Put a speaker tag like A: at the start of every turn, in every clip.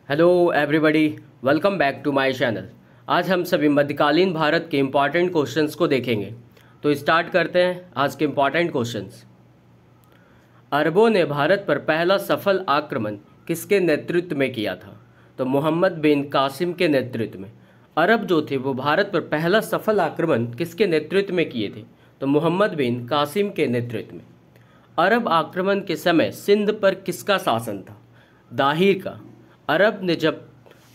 A: Hello everybody, welcome back to my channel. आज हम सभी मध्यकालीन भारत के इम्पॉर्टेंट क्वेश्चंस को देखेंगे। तो स्टार्ट करते हैं आज के इम्पॉर्टेंट क्वेश्चंस। अरबों ने भारत पर पहला सफल आक्रमण किसके नेतृत्व में किया था? तो मोहम्मद बिन कासिम के नेतृत्व में। अरब जो थे वो भारत पर पहला सफल आक्रमण किसके नेतृत्व में किए थे? तो मोहम्मद बिन कासिम के नेतृत्व में। अरब आक्रमण के समय सिंध पर किसका शासन था? दाहिर का। अरब ने जब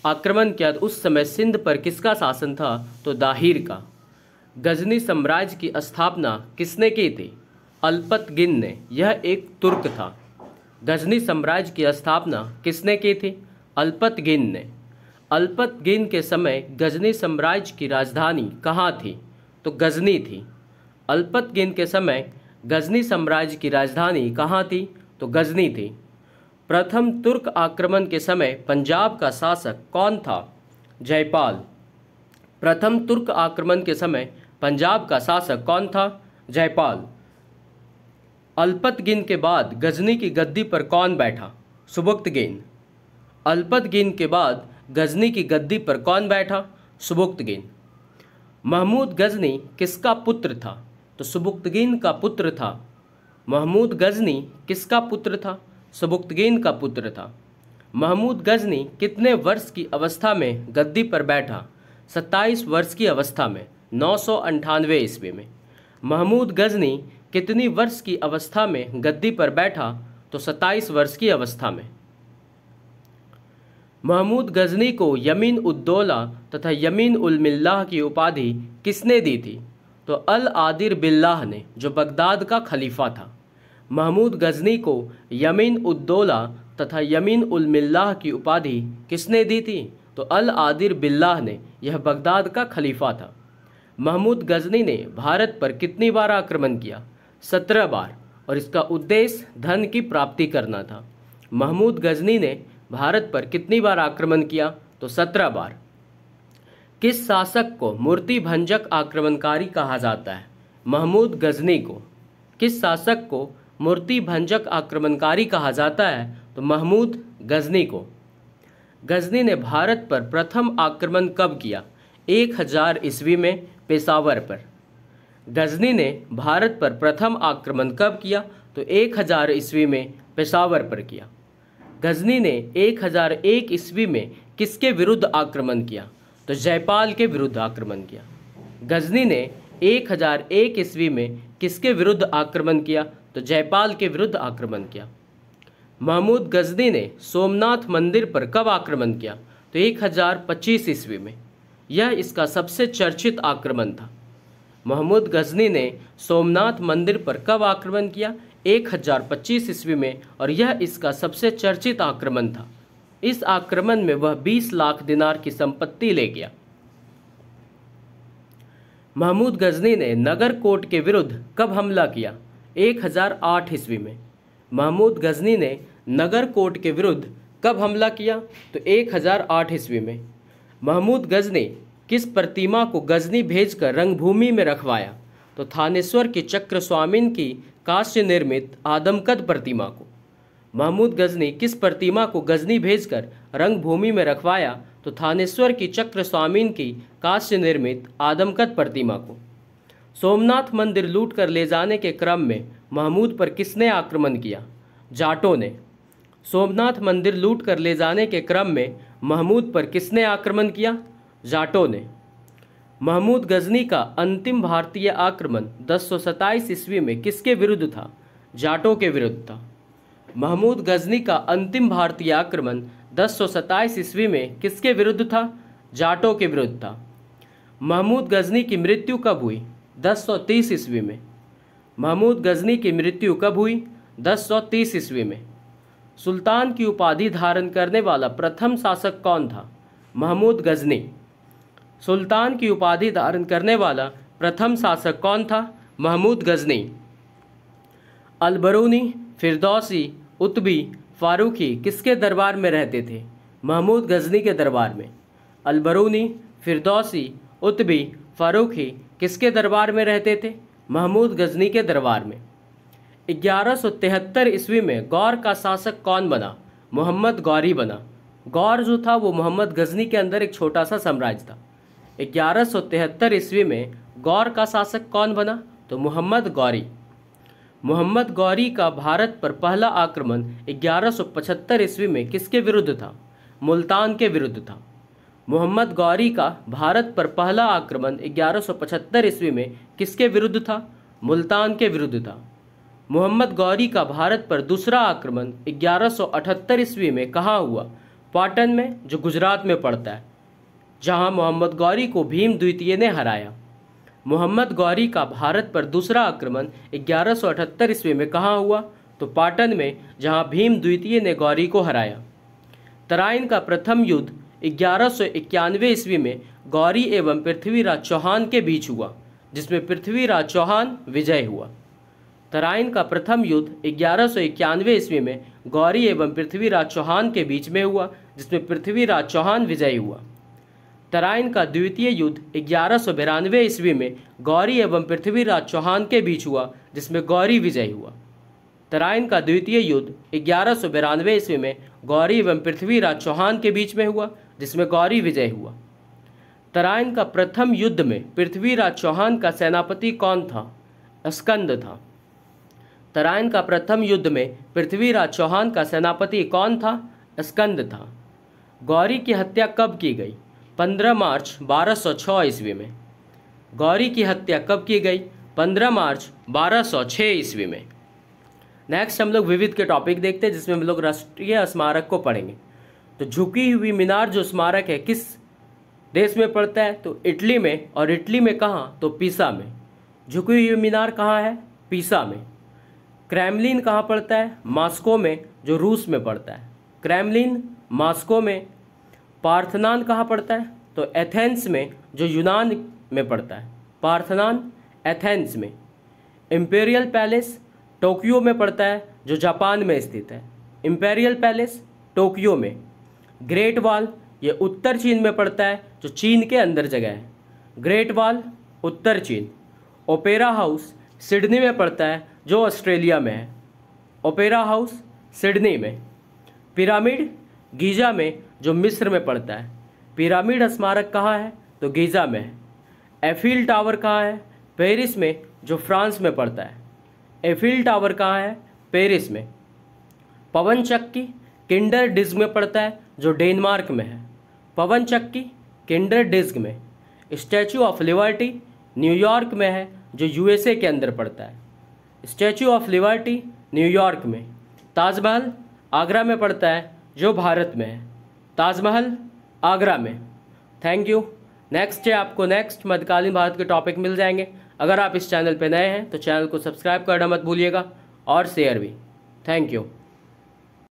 A: आक्रमण किया तो उस समय सिंध पर किसका शासन था? तो दाहिर का। गजनी साम्राज्य की स्थापना किसने की थी? अल्पतगिन ने। यह एक तुर्क था। गजनी साम्राज्य की स्थापना किसने की थी? अल्पतगिन ने। अल्पतगिन के समय गजनी साम्राज्य की राजधानी कहाँ थी? तो गजनी थी। अल्पतगिन के समय गजनी साम्राज्य की राजधानी कहाँ थी? तो गजनी थी। प्रथम तुर्क आक्रमण के समय पंजाब का शासक कौन था? जयपाल। प्रथम तुर्क आक्रमण के समय पंजाब का शासक कौन था? जयपाल। अल्पतगिन के बाद गजनी की गद्दी पर कौन बैठा? सुबुक्तगिन। अल्पतगिन के बाद गजनी की गद्दी पर कौन बैठा? सुबुक्तगिन। महमूद गजनी किसका पुत्र था? तो सुबुक्तगिन का पुत्र था। महमूद गजनी किसका पुत्र था? सुबुक्तगिन का पुत्र था। महमूद गजनी कितने वर्ष की अवस्था में गद्दी पर बैठा? 27 वर्ष की अवस्था में, 998 ईस्वी में। महमूद गजनी कितनी वर्ष की अवस्था में गद्दी पर बैठा? तो 27 वर्ष की अवस्था में। महमूद गजनी को यमीन उद्दौला तथा यमीन उल मिल्लाह की उपाधि किसने दी थी? तो अल आदिर बिल्लाह ने, जो बगदाद का खलीफा था। महमूद गजनी को यमीन उद्दौला तथा यमीन उल मिल्लाह की उपाधि किसने दी थी? तो अल आदिर बिल्लाह ने। यह बगदाद का खलीफा था। महमूद गजनी ने भारत पर कितनी बार आक्रमण किया? 17 बार, और इसका उद्देश्य धन की प्राप्ति करना था। महमूद गजनी ने भारत पर कितनी बार आक्रमण किया? तो 17 बार। किस शासक को मूर्ति भंजक आक्रमणकारी कहा जाता है? महमूद गजनी को। किस शासक को मूर्ति भंजक आक्रमणकारी कहा जाता है? तो महमूद गजनी को। गजनी ने भारत पर प्रथम आक्रमण कब किया? 1000 ईस्वी में पेशावर पर। गजनी ने भारत पर प्रथम आक्रमण कब किया? तो 1000 ईस्वी में पेशावर पर किया। गजनी ने 1001 ईस्वी में किसके विरुद्ध आक्रमण किया? तो जयपाल के विरुद्ध आक्रमण किया। गजनी ने 1001 ईस्वी में किसके विरुद्ध आक्रमण किया? तो जयपाल के विरुद्ध आक्रमण किया। महमूद गजनी ने सोमनाथ मंदिर पर कब आक्रमण किया? तो 1025 ईस्वी में। यह इसका सबसे चर्चित आक्रमण था। महमूद गजनी ने सोमनाथ मंदिर पर कब आक्रमण किया? 1025 ईस्वी में, और यह इसका सबसे चर्चित आक्रमण था। इस आक्रमण में वह 20 लाख दिनार की संपत्ति ले गया। महमूद गजनी ने नगरकोट के विरुद्ध कब हमला किया? 1008 ईस्वी में। महमूद गजनी ने नगरकोट के विरुद्ध कब हमला किया? तो 1008 ईस्वी में। महमूद गजनी किस प्रतिमा को गजनी भेजकर रंगभूमि में रखवाया? तो थानेश्वर की चक्र स्वामीन की कांस्य निर्मित आदमकद प्रतिमा को। महमूद गजनी किस प्रतिमा को गजनी भेजकर रंगभूमि में रखवाया? तो थानेश्वर की चक्र स्वामीन की कांस्य निर्मित आदमकद प्रतिमा को। सोमनाथ मंदिर लूट कर ले जाने के क्रम में महमूद पर किसने आक्रमण किया? जाटों ने। सोमनाथ मंदिर लूट कर ले जाने के क्रम में महमूद पर किसने आक्रमण किया? जाटों ने। महमूद गजनी का अंतिम भारतीय आक्रमण 1027 ईस्वी में किसके विरुद्ध था? जाटों के विरुद्ध था। महमूद गजनी का अंतिम भारतीय आक्रमण 1027 ईस्वी में किसके विरुद्ध था? जाटों के विरुद्ध था। महमूद गजनी की मृत्यु कब हुई? 1030 ईस्वी में। महमूद गजनी की मृत्यु कब हुई? 1030 ईस्वी में। सुल्तान की उपाधि धारण करने वाला प्रथम शासक कौन था? महमूद गजनी। सुल्तान की उपाधि धारण करने वाला प्रथम शासक कौन था? महमूद गजनी। अलबरूनी, फिरदौसी, उतबी, फारूकी किसके दरबार में रहते थे? महमूद गजनी के दरबार में। अलबरूनी, फिरदौसी, उतबी, फारूकी किसके दरबार में रहते थे? महमूद गजनी के दरबार में। 1173 ईस्वी में गौर का शासक कौन बना? मोहम्मद गौरी बना। गौर जो था वो मोहम्मद गजनी के अंदर एक छोटा सा साम्राज्य था। 1173 ईस्वी में गौर का शासक कौन बना? तो मोहम्मद गौरी। मोहम्मद गौरी का भारत पर पहला आक्रमण 1175 ईस्वी में किसके विरुद्ध था? मुल्तान के विरुद्ध था। मोहम्मद गौरी का भारत पर पहला आक्रमण 1175 ईस्वी में किसके विरुद्ध था? मुल्तान के विरुद्ध था। मोहम्मद गौरी का भारत पर दूसरा आक्रमण 1178 ईस्वी में कहाँ हुआ? पाटन में, जो गुजरात में पड़ता है, जहाँ मोहम्मद गौरी को भीम द्वितीय ने हराया। मोहम्मद गौरी का भारत पर दूसरा आक्रमण 1178 ईस्वी में कहाँ हुआ? तो पाटन में, जहाँ भीम द्वितीय ने गौरी को हराया। तराइन का प्रथम युद्ध 1191 ईस्वी में गौरी एवं पृथ्वीराज चौहान के बीच हुआ, जिसमें पृथ्वीराज चौहान विजय हुआ। तराइन का प्रथम युद्ध 1191 ईस्वी में गौरी एवं पृथ्वीराज चौहान के बीच में हुआ, जिसमें पृथ्वीराज चौहान विजयी हुआ। तराइन का द्वितीय युद्ध 1192 ईस्वी में गौरी एवं पृथ्वीराज चौहान के बीच हुआ, जिसमें गौरी विजयी हुआ। तराइन का द्वितीय युद्ध 1192 ईस्वी में गौरी एवं पृथ्वीराज चौहान के बीच में हुआ, जिसमें गौरी विजय हुआ। तराइन का प्रथम युद्ध में पृथ्वीराज चौहान का सेनापति कौन था? स्कंद था। तराइन का प्रथम युद्ध में पृथ्वीराज चौहान का सेनापति कौन था? स्कंद था। गौरी की हत्या कब की गई? 15 मार्च 1206 ईस्वी में। गौरी की हत्या कब की गई? 15 मार्च 1206 ईस्वी में। नेक्स्ट हम लोग विविध के टॉपिक देखते हैं, जिसमें हम लोग राष्ट्रीय स्मारक को पढ़ेंगे। तो झुकी हुई मीनार जो स्मारक है किस देश में पड़ता है? तो इटली में। और इटली में कहाँ? तो पीसा में। झुकी हुई मीनार कहाँ है? पीसा में। क्रेमलिन कहाँ पड़ता है? मॉस्को में, जो रूस में पड़ता है। क्रेमलिन मॉस्को में। पार्थनान कहाँ पड़ता है? तो एथेंस में, जो यूनान में पड़ता है। पार्थनान एथेंस में। इम्पेरियल पैलेस टोक्यो में पड़ता है, जो जापान में स्थित है। इम्पेरियल पैलेस टोक्यो में। ग्रेट वॉल ये उत्तर चीन में पड़ता है, जो चीन के अंदर जगह है। ग्रेट वॉल उत्तर चीन। ओपेरा हाउस सिडनी में पड़ता है, जो ऑस्ट्रेलिया में है। ओपेरा हाउस सिडनी में। पिरामिड गीजा में, जो मिस्र में पड़ता है। पिरामिड स्मारक कहाँ है? तो गीजा में है। एफिल टावर कहाँ है? पेरिस में, जो फ्रांस में पड़ता है। एफिल टावर कहाँ है? पेरिस में। पवन चक्की किंडर डिस्क में पड़ता है, जो डेनमार्क में है। पवन चक्की किंडर डिस्क में। स्टैचू ऑफ लिबर्टी न्यूयॉर्क में है, जो यूएसए के अंदर पड़ता है। स्टैचू ऑफ लिबर्टी न्यूयॉर्क में। ताजमहल आगरा में पड़ता है, जो भारत में है। ताजमहल आगरा में। Thank you. नेक्स्ट है आपको नेक्स्ट मध्यकालीन भारत के टॉपिक मिल जाएंगे। अगर आप इस चैनल पर नए हैं तो चैनल को सब्सक्राइब करना मत भूलिएगा और शेयर भी। Thank you.